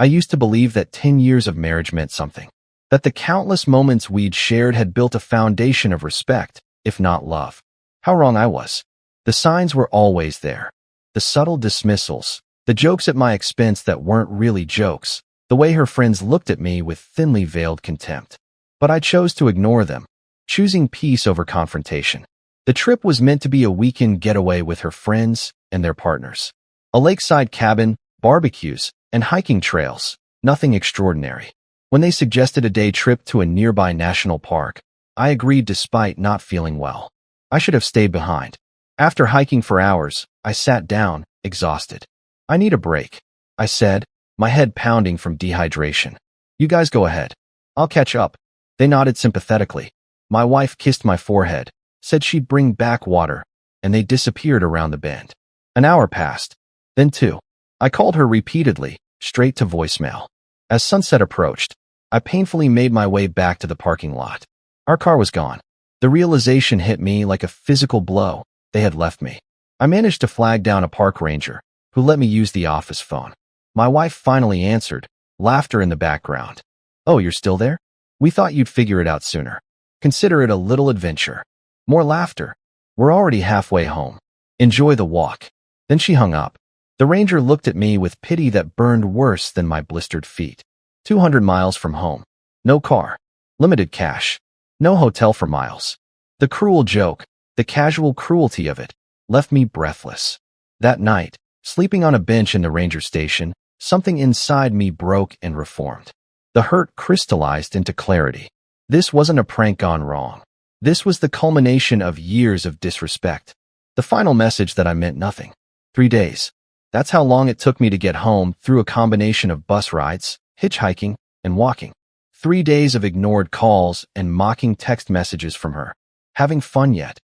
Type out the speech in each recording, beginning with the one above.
I used to believe that 10 years of marriage meant something, that the countless moments we'd shared had built a foundation of respect, if not love. How wrong I was. The signs were always there. The subtle dismissals, the jokes at my expense that weren't really jokes, the way her friends looked at me with thinly veiled contempt. But I chose to ignore them, choosing peace over confrontation. The trip was meant to be a weekend getaway with her friends and their partners. A lakeside cabin, barbecues, and hiking trails, nothing extraordinary. When they suggested a day trip to a nearby national park, I agreed despite not feeling well. I should have stayed behind. After hiking for hours, I sat down, exhausted. I need a break, I said, my head pounding from dehydration. You guys go ahead. I'll catch up. They nodded sympathetically. My wife kissed my forehead, said she'd bring back water, and they disappeared around the bend. An hour passed, then two. I called her repeatedly, straight to voicemail. As sunset approached, I painfully made my way back to the parking lot. Our car was gone. The realization hit me like a physical blow. They had left me. I managed to flag down a park ranger, who let me use the office phone. My wife finally answered, laughter in the background. Oh, you're still there? We thought you'd figure it out sooner. Consider it a little adventure. More laughter. We're already halfway home. Enjoy the walk. Then she hung up. The ranger looked at me with pity that burned worse than my blistered feet. 200 miles from home. No car. Limited cash. No hotel for miles. The cruel joke, the casual cruelty of it, left me breathless. That night, sleeping on a bench in the ranger station, something inside me broke and reformed. The hurt crystallized into clarity. This wasn't a prank gone wrong. This was the culmination of years of disrespect. The final message that I meant nothing. 3 days. That's how long it took me to get home through a combination of bus rides, hitchhiking, and walking. 3 days of ignored calls and mocking text messages from her. Having fun yet?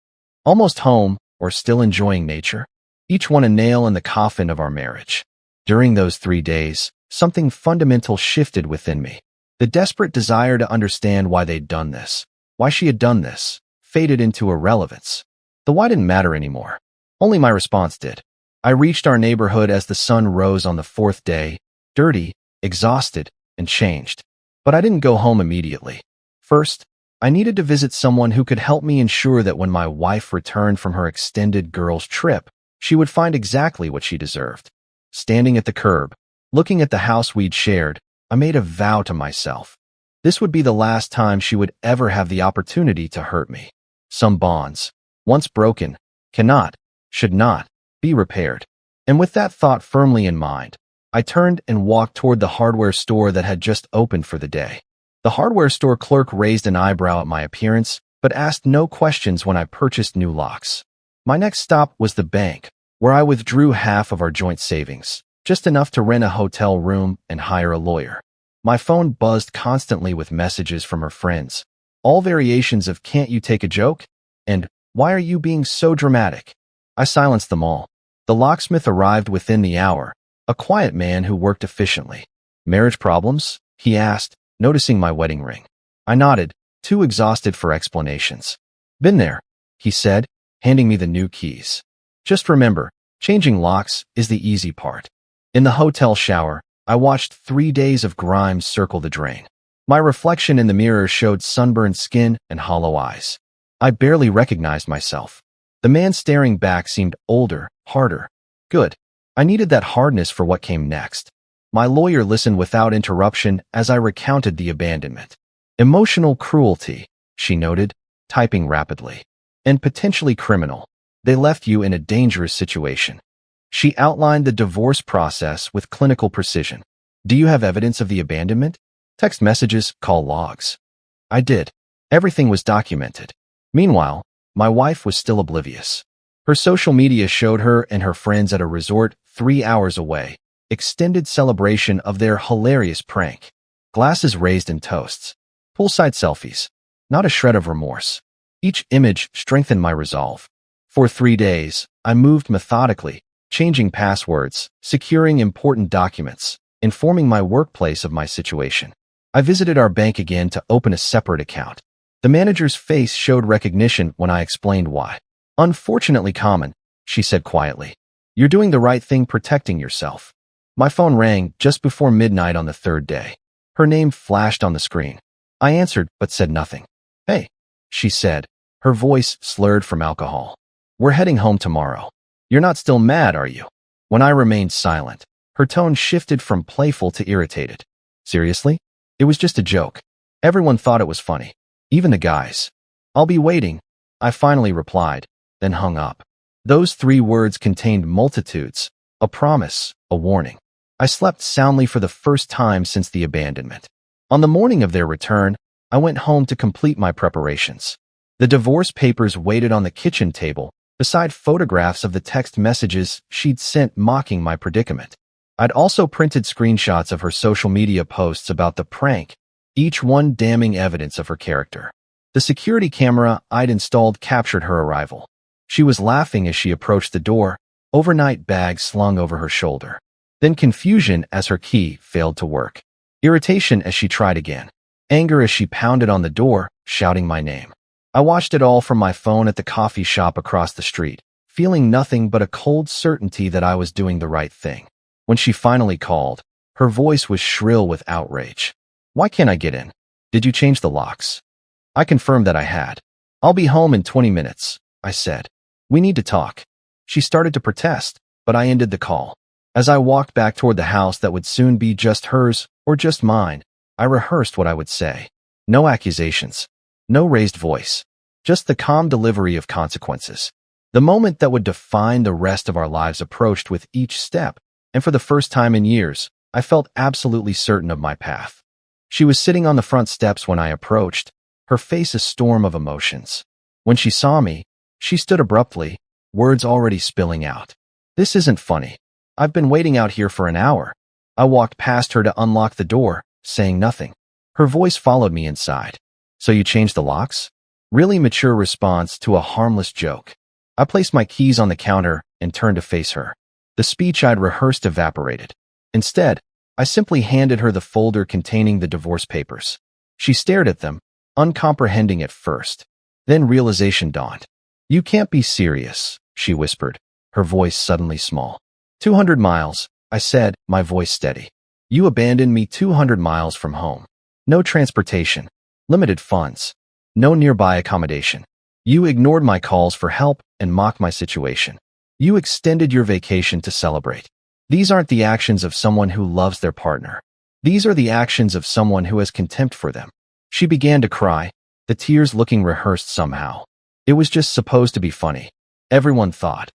Almost home, or still enjoying nature? Each one a nail in the coffin of our marriage. During those 3 days, something fundamental shifted within me. The desperate desire to understand why they'd done this, why she had done this, faded into irrelevance. The why didn't matter anymore. Only my response did. I reached our neighborhood as the sun rose on the 4th day, dirty, exhausted, and changed. But I didn't go home immediately. First, I needed to visit someone who could help me ensure that when my wife returned from her extended girls' trip, she would find exactly what she deserved. Standing at the curb, looking at the house we'd shared, I made a vow to myself. This would be the last time she would ever have the opportunity to hurt me. Some bonds, once broken, cannot, should not, be repaired. And with that thought firmly in mind, I turned and walked toward the hardware store that had just opened for the day. The hardware store clerk raised an eyebrow at my appearance, but asked no questions when I purchased new locks. My next stop was the bank, where I withdrew half of our joint savings, just enough to rent a hotel room and hire a lawyer. My phone buzzed constantly with messages from her friends, all variations of "Can't you take a joke?" and "Why are you being so dramatic?" I silenced them all. The locksmith arrived within the hour, a quiet man who worked efficiently. "Marriage problems?" he asked, noticing my wedding ring. I nodded, too exhausted for explanations. "Been there," he said, handing me the new keys. "Just remember, changing locks is the easy part." In the hotel shower, I watched 3 days of grime circle the drain. My reflection in the mirror showed sunburned skin and hollow eyes. I barely recognized myself. The man staring back seemed older, harder. Good. I needed that hardness for what came next. My lawyer listened without interruption as I recounted the abandonment. "Emotional cruelty," she noted, typing rapidly. "And potentially criminal. They left you in a dangerous situation." She outlined the divorce process with clinical precision. "Do you have evidence of the abandonment?" "Text messages, call logs." I did. Everything was documented. Meanwhile, my wife was still oblivious. Her social media showed her and her friends at a resort 3 hours away, extended celebration of their hilarious prank. Glasses raised and toasts. Poolside selfies. Not a shred of remorse. Each image strengthened my resolve. For 3 days, I moved methodically, changing passwords, securing important documents, informing my workplace of my situation. I visited our bank again to open a separate account. The manager's face showed recognition when I explained why. "Unfortunately common," she said quietly. "You're doing the right thing protecting yourself." My phone rang just before midnight on the third day. Her name flashed on the screen. I answered, but said nothing. "Hey," she said, her voice slurred from alcohol. "We're heading home tomorrow. You're not still mad, are you?" When I remained silent, her tone shifted from playful to irritated. "Seriously? It was just a joke. Everyone thought it was funny. Even the guys." "I'll be waiting," I finally replied, then hung up. Those 3 words contained multitudes, a promise, a warning. I slept soundly for the first time since the abandonment. On the morning of their return, I went home to complete my preparations. The divorce papers waited on the kitchen table, beside photographs of the text messages she'd sent mocking my predicament. I'd also printed screenshots of her social media posts about the prank, each one damning evidence of her character. The security camera I'd installed captured her arrival. She was laughing as she approached the door, overnight bag slung over her shoulder. Then confusion as her key failed to work. Irritation as she tried again. Anger as she pounded on the door, shouting my name. I watched it all from my phone at the coffee shop across the street, feeling nothing but a cold certainty that I was doing the right thing. When she finally called, her voice was shrill with outrage. "Why can't I get in? Did you change the locks?" I confirmed that I had. "I'll be home in 20 minutes, I said. "We need to talk." She started to protest, but I ended the call. As I walked back toward the house that would soon be just hers or just mine, I rehearsed what I would say. No accusations. No raised voice. Just the calm delivery of consequences. The moment that would define the rest of our lives approached with each step, and for the first time in years, I felt absolutely certain of my path. She was sitting on the front steps when I approached, her face a storm of emotions. When she saw me, she stood abruptly, words already spilling out. "This isn't funny. I've been waiting out here for an hour." I walked past her to unlock the door, saying nothing. Her voice followed me inside. "So you changed the locks?" Really mature response to a harmless joke. I placed my keys on the counter and turned to face her. The speech I'd rehearsed evaporated. Instead, I simply handed her the folder containing the divorce papers. She stared at them, uncomprehending at first. Then realization dawned. "You can't be serious," she whispered, her voice suddenly small. 200 miles, I said, my voice steady. "You abandoned me 200 miles from home. No transportation, limited funds, no nearby accommodation. You ignored my calls for help and mocked my situation. You extended your vacation to celebrate. These aren't the actions of someone who loves their partner. These are the actions of someone who has contempt for them." She began to cry, the tears looking rehearsed somehow. It was just supposed to be funny, everyone thought.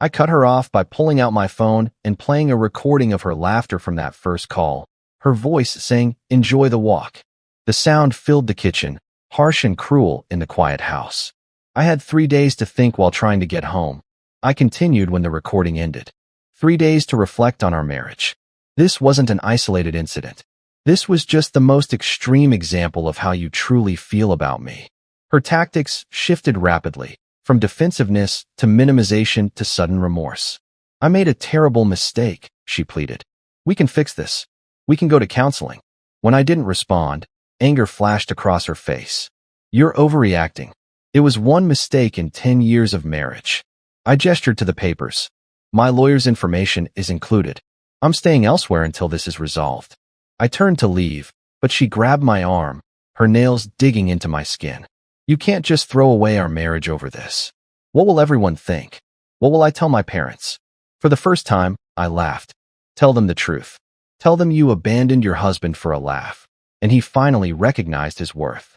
I cut her off by pulling out my phone and playing a recording of her laughter from that first call, her voice saying, "Enjoy the walk." The sound filled the kitchen, harsh and cruel in the quiet house. I had 3 days to think while trying to get home. I continued when the recording ended. 3 days to reflect on our marriage. This wasn't an isolated incident. This was just the most extreme example of how you truly feel about me. Her tactics shifted rapidly, from defensiveness to minimization to sudden remorse. "I made a terrible mistake," she pleaded. "We can fix this. We can go to counseling." When I didn't respond, anger flashed across her face. "You're overreacting. It was one mistake in 10 years of marriage." I gestured to the papers. "My lawyer's information is included. I'm staying elsewhere until this is resolved." I turned to leave, but she grabbed my arm, her nails digging into my skin. "You can't just throw away our marriage over this. What will everyone think? What will I tell my parents?" For the first time, I laughed. "Tell them the truth. Tell them you abandoned your husband for a laugh, and he finally recognized his worth."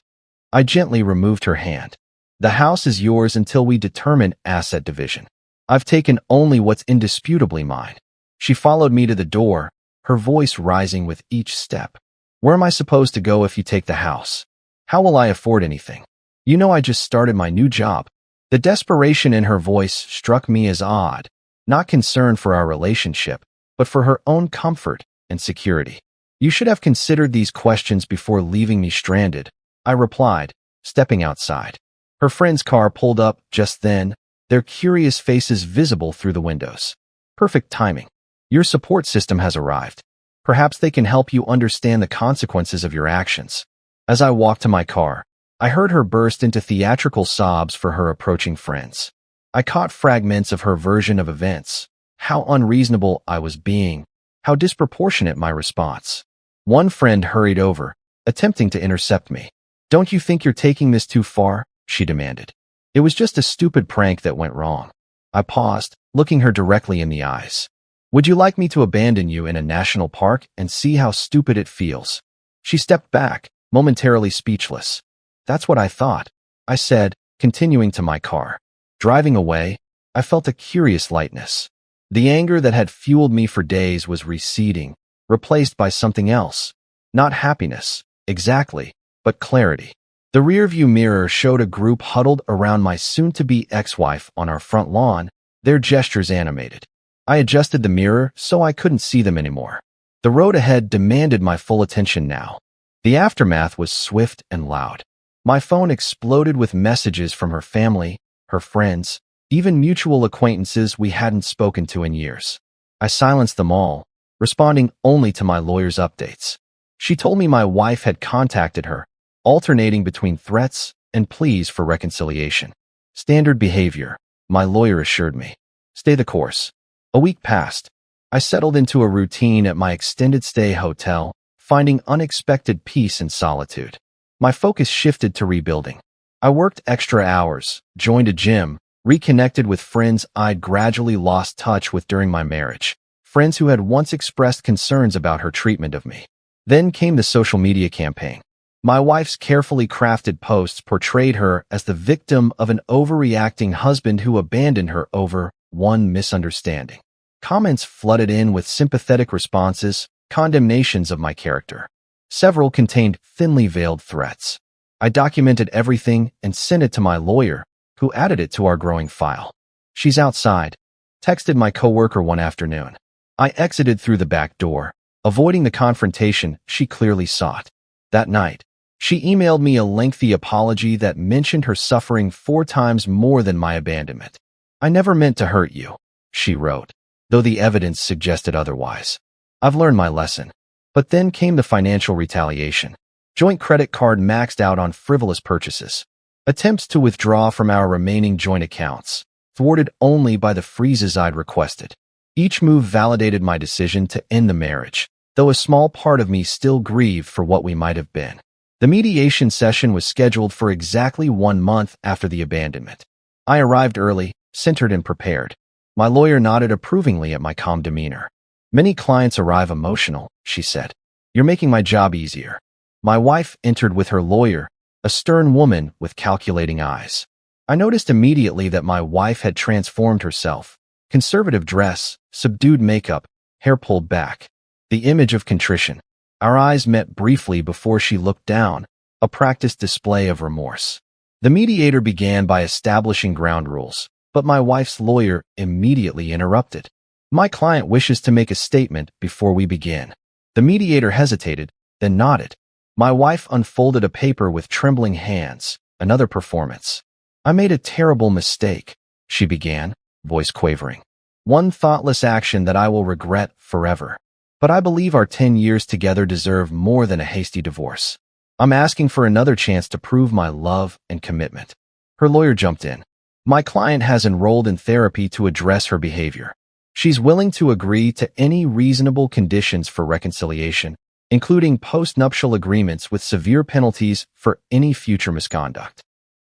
I gently removed her hand. "The house is yours until we determine asset division. I've taken only what's indisputably mine." She followed me to the door, her voice rising with each step. "Where am I supposed to go if you take the house? How will I afford anything? You know I just started my new job." The desperation in her voice struck me as odd, not concern for our relationship, but for her own comfort and security. "You should have considered these questions before leaving me stranded," I replied, stepping outside. Her friend's car pulled up just then, their curious faces visible through the windows. "Perfect timing. Your support system has arrived. Perhaps they can help you understand the consequences of your actions." As I walked to my car, I heard her burst into theatrical sobs for her approaching friends. I caught fragments of her version of events, how unreasonable I was being, How disproportionate my response. One friend hurried over, attempting to intercept me. "Don't you think you're taking this too far?" she demanded. "It was just a stupid prank that went wrong." I paused, looking her directly in the eyes. "Would you like me to abandon you in a national park and see how stupid it feels?" She stepped back, momentarily speechless. "That's what I thought," I said, continuing to my car. Driving away, I felt a curious lightness. The anger that had fueled me for days was receding, replaced by something else. Not happiness, exactly, but clarity. The rearview mirror showed a group huddled around my soon-to-be ex-wife on our front lawn, their gestures animated. I adjusted the mirror so I couldn't see them anymore. The road ahead demanded my full attention now. The aftermath was swift and loud. My phone exploded with messages from her family, her friends, even mutual acquaintances we hadn't spoken to in years. I silenced them all, responding only to my lawyer's updates. She told me my wife had contacted her, alternating between threats and pleas for reconciliation. Standard behavior, my lawyer assured me. Stay the course. A week passed. I settled into a routine at my extended stay hotel, finding unexpected peace and solitude. My focus shifted to rebuilding. I worked extra hours, joined a gym, reconnected with friends I'd gradually lost touch with during my marriage, friends who had once expressed concerns about her treatment of me. Then came the social media campaign. My wife's carefully crafted posts portrayed her as the victim of an overreacting husband who abandoned her over one misunderstanding. Comments flooded in with sympathetic responses, condemnations of my character. Several contained thinly veiled threats. I documented everything and sent it to my lawyer, who added it to our growing file. "She's outside," texted my coworker one afternoon. I exited through the back door, avoiding the confrontation she clearly sought. That night, she emailed me a lengthy apology that mentioned her suffering 4 times more than my abandonment. "I never meant to hurt you," she wrote, though the evidence suggested otherwise. "I've learned my lesson." But then came the financial retaliation. Joint credit card maxed out on frivolous purchases. Attempts to withdraw from our remaining joint accounts, thwarted only by the freezes I'd requested. Each move validated my decision to end the marriage, though a small part of me still grieved for what we might have been. The mediation session was scheduled for exactly 1 month after the abandonment. I arrived early, centered and prepared. My lawyer nodded approvingly at my calm demeanor. "Many clients arrive emotional," she said. "You're making my job easier." My wife entered with her lawyer, a stern woman with calculating eyes. I noticed immediately that my wife had transformed herself. Conservative dress, subdued makeup, hair pulled back. The image of contrition. Our eyes met briefly before she looked down, a practiced display of remorse. The mediator began by establishing ground rules, but my wife's lawyer immediately interrupted. "My client wishes to make a statement before we begin." The mediator hesitated, then nodded. My wife unfolded a paper with trembling hands, another performance. "I made a terrible mistake," she began, voice quavering. "One thoughtless action that I will regret forever. But I believe our 10 years together deserve more than a hasty divorce. I'm asking for another chance to prove my love and commitment." Her lawyer jumped in. "My client has enrolled in therapy to address her behavior. She's willing to agree to any reasonable conditions for reconciliation, including post-nuptial agreements with severe penalties for any future misconduct."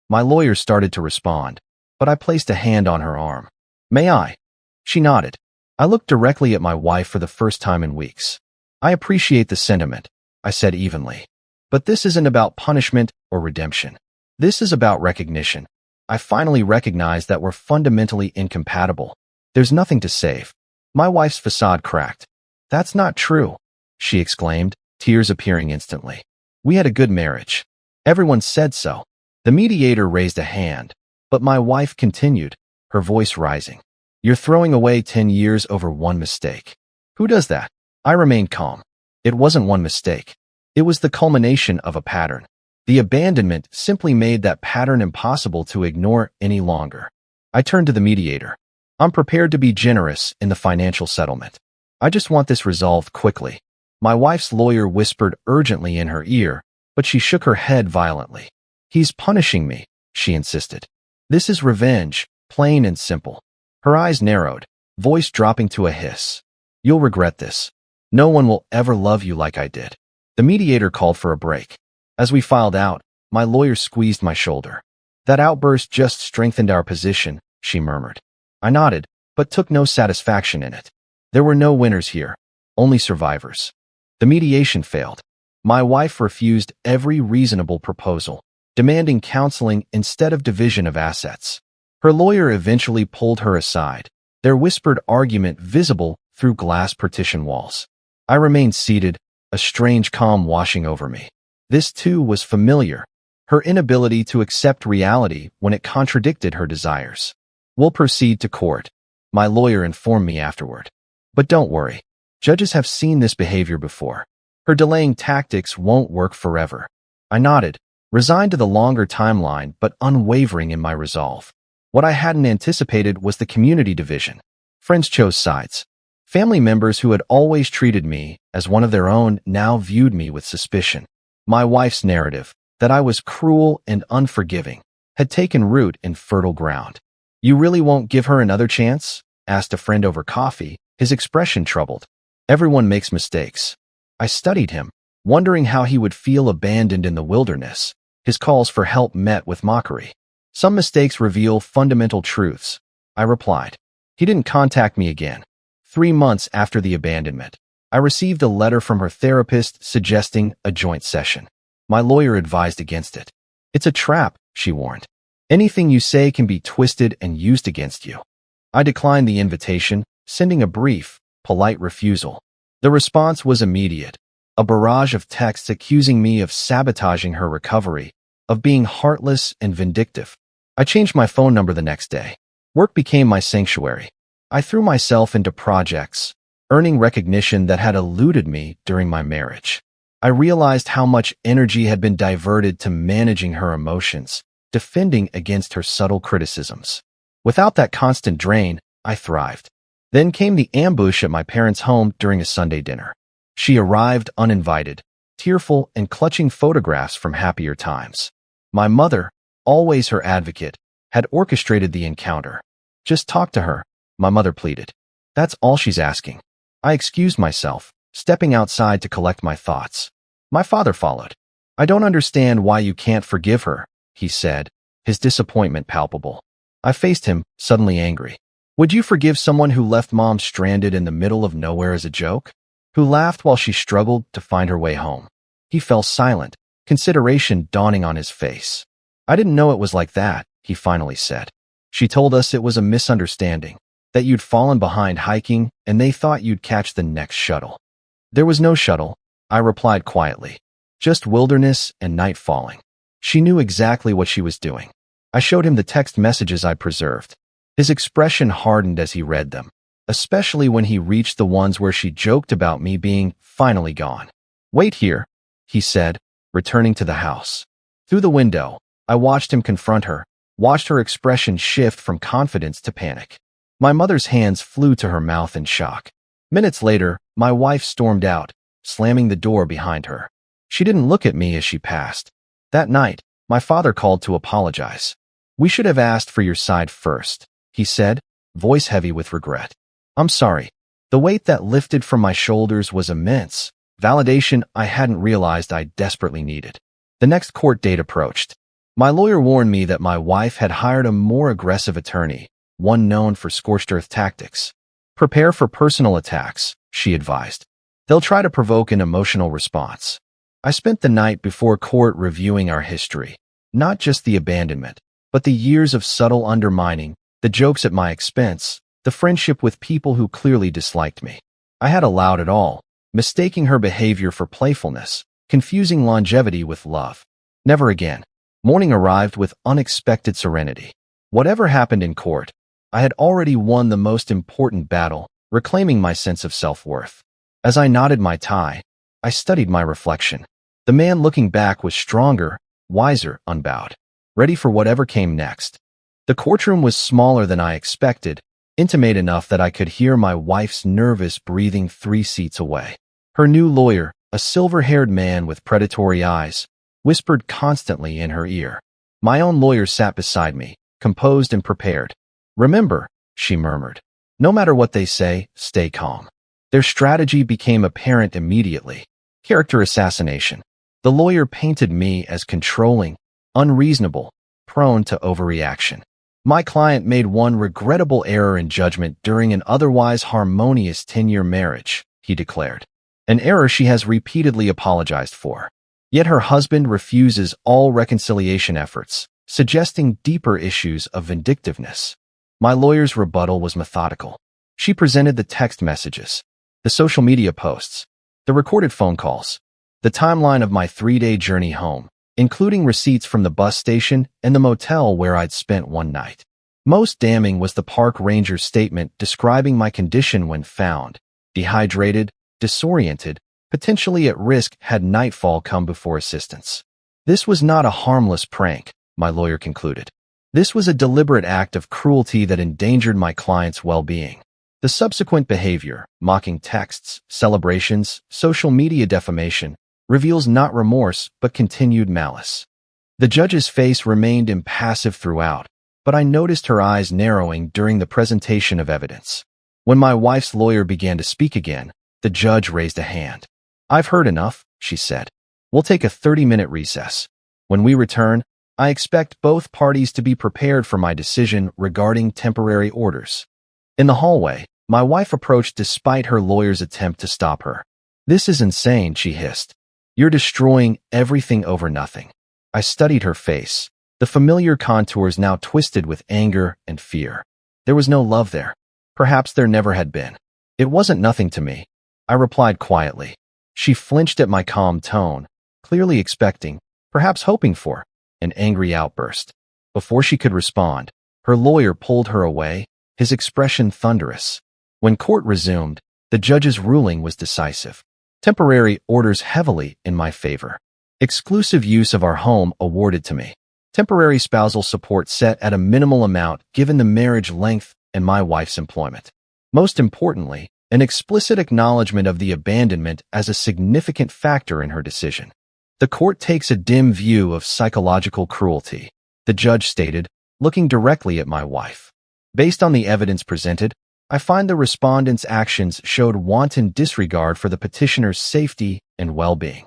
My lawyer started to respond, but I placed a hand on her arm. "May I?" She nodded. I looked directly at my wife for the first time in weeks. "I appreciate the sentiment," I said evenly. "But this isn't about punishment or redemption. This is about recognition. I finally recognized that we're fundamentally incompatible. There's nothing to save." My wife's facade cracked. "That's not true," she exclaimed, tears appearing instantly. "We had a good marriage. Everyone said so." The mediator raised a hand, but my wife continued, her voice rising. "You're throwing away 10 years over one mistake. Who does that?" I remained calm. It wasn't one mistake. It was the culmination of a pattern. The abandonment simply made that pattern impossible to ignore any longer. I turned to the mediator. "I'm prepared to be generous in the financial settlement. I just want this resolved quickly." My wife's lawyer whispered urgently in her ear, but she shook her head violently. "He's punishing me," she insisted. "This is revenge, plain and simple." Her eyes narrowed, voice dropping to a hiss. "You'll regret this." No one will ever love you like I did. The mediator called for a break. As we filed out, my lawyer squeezed my shoulder. That outburst just strengthened our position, she murmured. I nodded, but took no satisfaction in it. There were no winners here, only survivors. The mediation failed. My wife refused every reasonable proposal, demanding counseling instead of division of assets. Her lawyer eventually pulled her aside, their whispered argument visible through glass partition walls. I remained seated, a strange calm washing over me. This too was familiar, her inability to accept reality when it contradicted her desires. We'll proceed to court, my lawyer informed me afterward. But don't worry, judges have seen this behavior before. Her delaying tactics won't work forever. I nodded, resigned to the longer timeline but unwavering in my resolve. What I hadn't anticipated was the community division. Friends chose sides. Family members who had always treated me as one of their own now viewed me with suspicion. My wife's narrative, that I was cruel and unforgiving, had taken root in fertile ground. You really won't give her another chance? Asked a friend over coffee, his expression troubled. Everyone makes mistakes. I studied him, wondering how he would feel abandoned in the wilderness, his calls for help met with mockery. Some mistakes reveal fundamental truths, I replied. He didn't contact me again. 3 months after the abandonment, I received a letter from her therapist suggesting a joint session. My lawyer advised against it. It's a trap, she warned. Anything you say can be twisted and used against you. I declined the invitation, sending a brief, polite refusal. The response was immediate, a barrage of texts accusing me of sabotaging her recovery, of being heartless and vindictive. I changed my phone number the next day. Work became my sanctuary. I threw myself into projects, earning recognition that had eluded me during my marriage. I realized how much energy had been diverted to managing her emotions, defending against her subtle criticisms. Without that constant drain, I thrived. Then came the ambush at my parents' home during a Sunday dinner. She arrived uninvited, tearful and clutching photographs from happier times. My mother, always her advocate, had orchestrated the encounter. Just talk to her, my mother pleaded. That's all she's asking. I excused myself, stepping outside to collect my thoughts. My father followed. I don't understand why you can't forgive her, he said, his disappointment palpable. I faced him, suddenly angry. Would you forgive someone who left mom stranded in the middle of nowhere as a joke? Who laughed while she struggled to find her way home? He fell silent, consideration dawning on his face. I didn't know it was like that, he finally said. She told us it was a misunderstanding, that you'd fallen behind hiking and they thought you'd catch the next shuttle. There was no shuttle, I replied quietly. Just wilderness and night falling. She knew exactly what she was doing. I showed him the text messages I preserved. His expression hardened as he read them, especially when he reached the ones where she joked about me being finally gone. Wait here, he said, returning to the house. Through the window, I watched him confront her, watched her expression shift from confidence to panic. My mother's hands flew to her mouth in shock. Minutes later, my wife stormed out, slamming the door behind her. She didn't look at me as she passed. That night, my father called to apologize. We should have asked for your side first, he said, voice heavy with regret. I'm sorry. The weight that lifted from my shoulders was immense, validation I hadn't realized I desperately needed. The next court date approached. My lawyer warned me that my wife had hired a more aggressive attorney, one known for scorched earth tactics. Prepare for personal attacks, she advised. They'll try to provoke an emotional response. I spent the night before court reviewing our history, not just the abandonment, but the years of subtle undermining, the jokes at my expense, the friendship with people who clearly disliked me. I had allowed it all, mistaking her behavior for playfulness, confusing longevity with love. Never again. Morning arrived with unexpected serenity. Whatever happened in court, I had already won the most important battle, reclaiming my sense of self-worth. As I knotted my tie, I studied my reflection. The man looking back was stronger, wiser, unbowed, ready for whatever came next. The courtroom was smaller than I expected, intimate enough that I could hear my wife's nervous breathing 3 seats away. Her new lawyer, a silver-haired man with predatory eyes, whispered constantly in her ear. My own lawyer sat beside me, composed and prepared. Remember, she murmured, no matter what they say, stay calm. Their strategy became apparent immediately. Character assassination. The lawyer painted me as controlling, unreasonable, prone to overreaction. My client made one regrettable error in judgment during an otherwise harmonious 10-year marriage, he declared. An error she has repeatedly apologized for. Yet her husband refuses all reconciliation efforts, suggesting deeper issues of vindictiveness. My lawyer's rebuttal was methodical. She presented the text messages, the social media posts, the recorded phone calls, the timeline of my 3-day journey home, including receipts from the bus station and the motel where I'd spent one night. Most damning was the park ranger's statement describing my condition when found: dehydrated, disoriented, potentially at risk had nightfall come before assistance. This was not a harmless prank, my lawyer concluded. This was a deliberate act of cruelty that endangered my client's well-being. The subsequent behavior, mocking texts, celebrations, social media defamation, reveals not remorse but continued malice. The judge's face remained impassive throughout, but I noticed her eyes narrowing during the presentation of evidence. When my wife's lawyer began to speak again, the judge raised a hand. "I've heard enough," she said. "We'll take a 30-minute recess. When we return, I expect both parties to be prepared for my decision regarding temporary orders." In the hallway, my wife approached despite her lawyer's attempt to stop her. "This is insane," she hissed. "You're destroying everything over nothing." I studied her face, the familiar contours now twisted with anger and fear. There was no love there. Perhaps there never had been. "It wasn't nothing to me," I replied quietly. She flinched at my calm tone, clearly expecting, perhaps hoping for, an angry outburst. Before she could respond, her lawyer pulled her away, his expression thunderous. When court resumed, the judge's ruling was decisive. Temporary orders heavily in my favor. Exclusive use of our home awarded to me. Temporary spousal support set at a minimal amount given the marriage length and my wife's employment. Most importantly, an explicit acknowledgement of the abandonment as a significant factor in her decision. "The court takes a dim view of psychological cruelty," the judge stated, looking directly at my wife. "Based on the evidence presented, I find the respondent's actions showed wanton disregard for the petitioner's safety and well-being."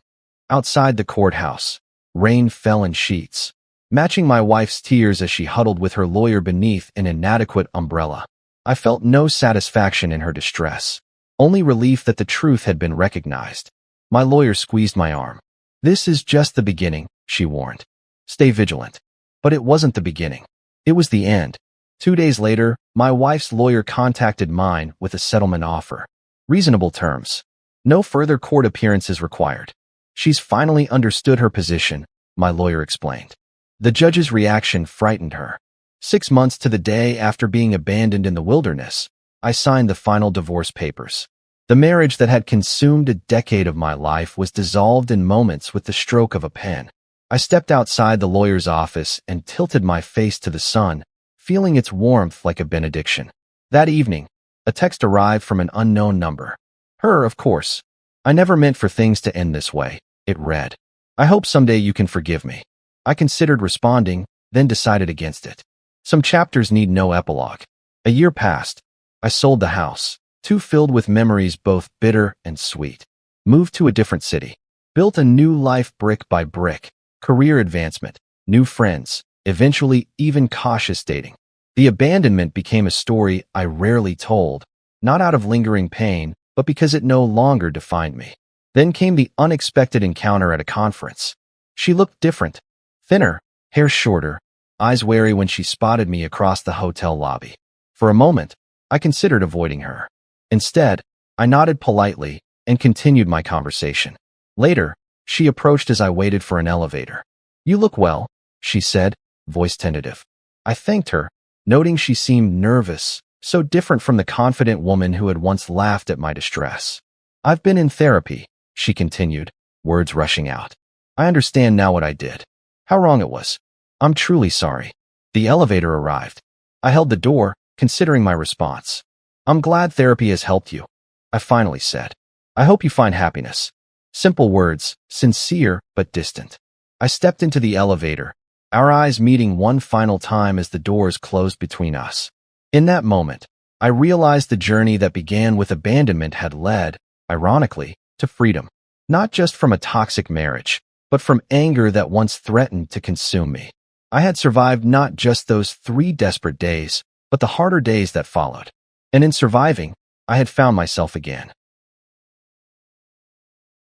Outside the courthouse, rain fell in sheets, matching my wife's tears as she huddled with her lawyer beneath an inadequate umbrella. I felt no satisfaction in her distress, only relief that the truth had been recognized. My lawyer squeezed my arm. "This is just the beginning," she warned. "Stay vigilant." But it wasn't the beginning. It was the end. 2 days later, my wife's lawyer contacted mine with a settlement offer. Reasonable terms. No further court appearances required. "She's finally understood her position," my lawyer explained. The judge's reaction frightened her. 6 months to the day after being abandoned in the wilderness, I signed the final divorce papers. The marriage that had consumed a decade of my life was dissolved in moments with the stroke of a pen. I stepped outside the lawyer's office and tilted my face to the sun, feeling its warmth like a benediction. That evening, a text arrived from an unknown number. Her, of course. "I never meant for things to end this way," it read. "I hope someday you can forgive me." I considered responding, then decided against it. Some chapters need no epilogue. A year passed. I sold the house, too filled with memories both bitter and sweet. Moved to a different city. Built a new life brick by brick. Career advancement, new friends, eventually even cautious dating. The abandonment became a story I rarely told, not out of lingering pain, but because it no longer defined me. Then came the unexpected encounter at a conference. She looked different. Thinner, hair shorter, eyes wary when she spotted me across the hotel lobby. For a moment, I considered avoiding her. Instead, I nodded politely and continued my conversation. Later, she approached as I waited for an elevator. "You look well," she said, voice tentative. I thanked her, noting she seemed nervous, so different from the confident woman who had once laughed at my distress. "I've been in therapy," she continued, words rushing out. "I understand now what I did. How wrong it was. I'm truly sorry." The elevator arrived. I held the door, considering my response. "I'm glad therapy has helped you," I finally said. "I hope you find happiness." Simple words, sincere but distant. I stepped into the elevator, our eyes meeting one final time as the doors closed between us. In that moment, I realized the journey that began with abandonment had led, ironically, to freedom. Not just from a toxic marriage, but from anger that once threatened to consume me. I had survived not just those 3 desperate days, but the harder days that followed. And in surviving, I had found myself again.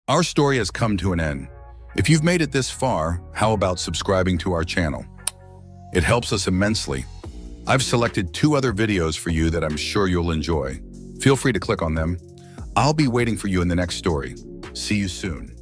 Our story has come to an end. If you've made it this far, how about subscribing to our channel? It helps us immensely. I've selected 2 other videos for you that I'm sure you'll enjoy. Feel free to click on them. I'll be waiting for you in the next story. See you soon.